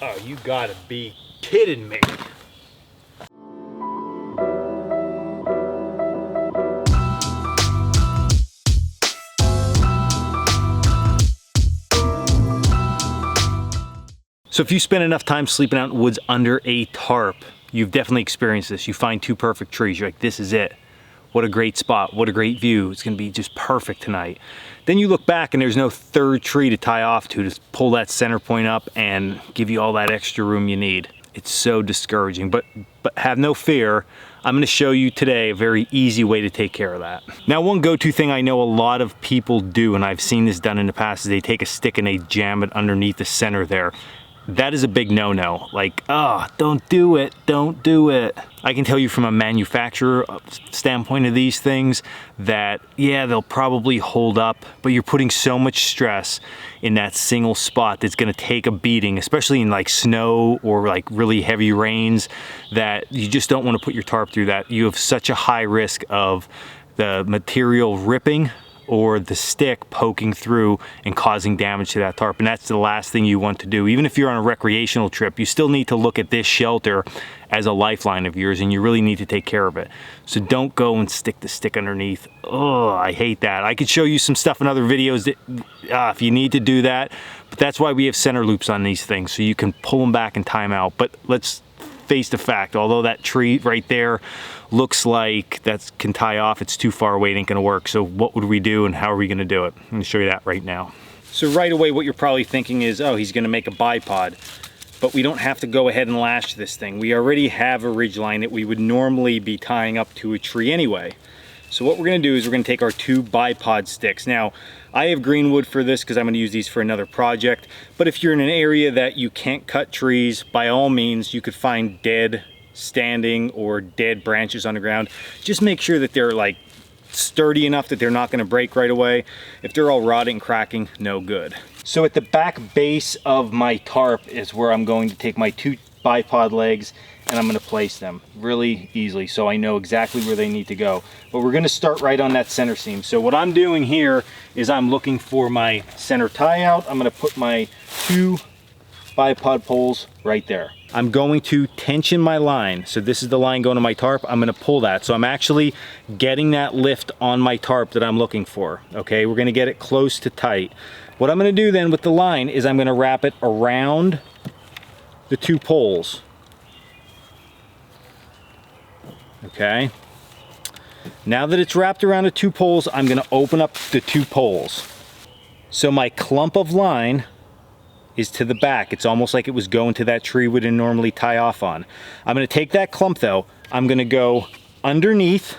Oh, you gotta be kidding me. So if you spend enough time sleeping out in the woods under a tarp, you've definitely experienced this. You find two perfect trees, you're like, this is it. What a great spot, what a great view. It's gonna be just perfect tonight. Then you look back and there's no third tree to tie off to pull that center point up and give you all that extra room you need. It's so discouraging, but have no fear. I'm gonna show you today a very easy way to take care of that. Now, one go-to thing I know a lot of people do, and I've seen this done in the past, is they take a stick and they jam it underneath the center there. That is a big no-no. Like, oh, don't do it, don't do it. I can tell you from a manufacturer standpoint of these things that, yeah, they'll probably hold up, but you're putting so much stress in that single spot that's gonna take a beating, especially in like snow or like really heavy rains, that you just don't wanna put your tarp through that. You have such a high risk of the material ripping or the stick poking through and causing damage to that tarp, and that's the last thing you want to do. Even if you're on a recreational trip, you still need to look at this shelter as a lifeline of yours, and you really need to take care of it. So don't go and stick the stick underneath. Oh, I hate that. I could show you some stuff in other videos that, if you need to do that, but that's why we have center loops on these things, so you can pull them back and time out. But let's face the fact, although that tree right there looks like that can tie off, it's too far away, it ain't gonna work. So what would we do and how are we gonna do it? I'm gonna show you that right now. So right away, what you're probably thinking is, oh, he's gonna make a bipod, but we don't have to go ahead and lash this thing. We already have a ridge line that we would normally be tying up to a tree anyway. So what we're gonna do is we're gonna take our two bipod sticks. Now, I have green wood for this because I'm gonna use these for another project, but if you're in an area that you can't cut trees, by all means, you could find dead standing or dead branches on the ground. Just make sure that they're like sturdy enough that they're not gonna break right away. If they're all rotting, cracking, no good. So at the back base of my tarp is where I'm going to take my two bipod legs and I'm gonna place them really easily so I know exactly where they need to go. But we're gonna start right on that center seam. So what I'm doing here is I'm looking for my center tie out. I'm gonna put my two bipod poles right there. I'm going to tension my line. So this is the line going to my tarp. I'm gonna pull that. So I'm actually getting that lift on my tarp that I'm looking for. Okay, we're gonna get it close to tight. What I'm gonna do then with the line is I'm gonna wrap it around the two poles. Okay. Now that it's wrapped around the two poles, I'm gonna open up the two poles. So my clump of line is to the back. It's almost like it was going to that tree would normally tie off on. I'm gonna take that clump though, I'm gonna go underneath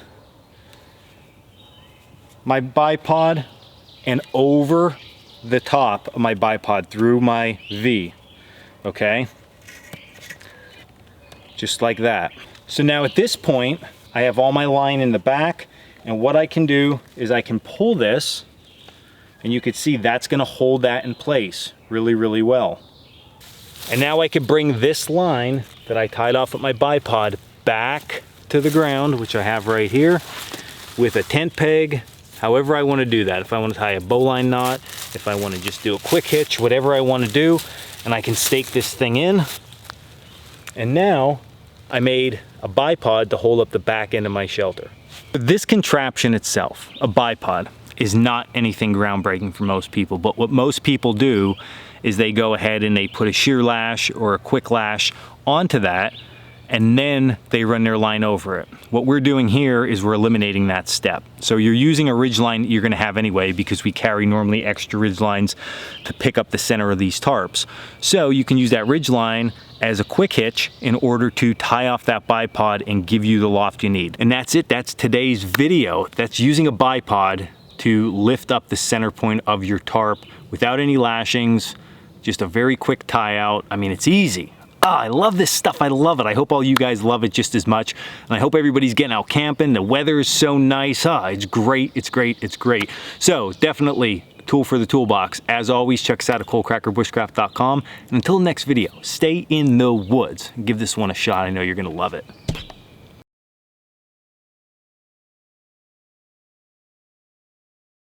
my bipod and over the top of my bipod through my V, okay? Just like that. So now at this point, I have all my line in the back, and what I can do is I can pull this, and you can see that's gonna hold that in place really, really well. And now I can bring this line that I tied off with my bipod back to the ground, which I have right here, with a tent peg, however I wanna do that. If I wanna tie a bowline knot, if I wanna just do a quick hitch, whatever I wanna do, and I can stake this thing in. And now I made a bipod to hold up the back end of my shelter. This contraption itself, a bipod, is not anything groundbreaking for most people, but what most people do is they go ahead and they put a shear lash or a quick lash onto that, and then they run their line over it. What we're doing here is we're eliminating that step. So you're using a ridge line that you're gonna have anyway, because we carry normally extra ridge lines to pick up the center of these tarps. So you can use that ridge line as a quick hitch in order to tie off that bipod and give you the loft you need. And that's it, that's today's video. That's using a bipod to lift up the center point of your tarp without any lashings, just a very quick tie out. I mean, it's easy. I love this stuff, I love it. I hope all you guys love it just as much. And I hope everybody's getting out camping. The weather is so nice. It's great, it's great, it's great. So definitely a tool for the toolbox. As always, check us out at coalcrackerbushcraft.com. And until the next video, stay in the woods. Give this one a shot, I know you're gonna love it.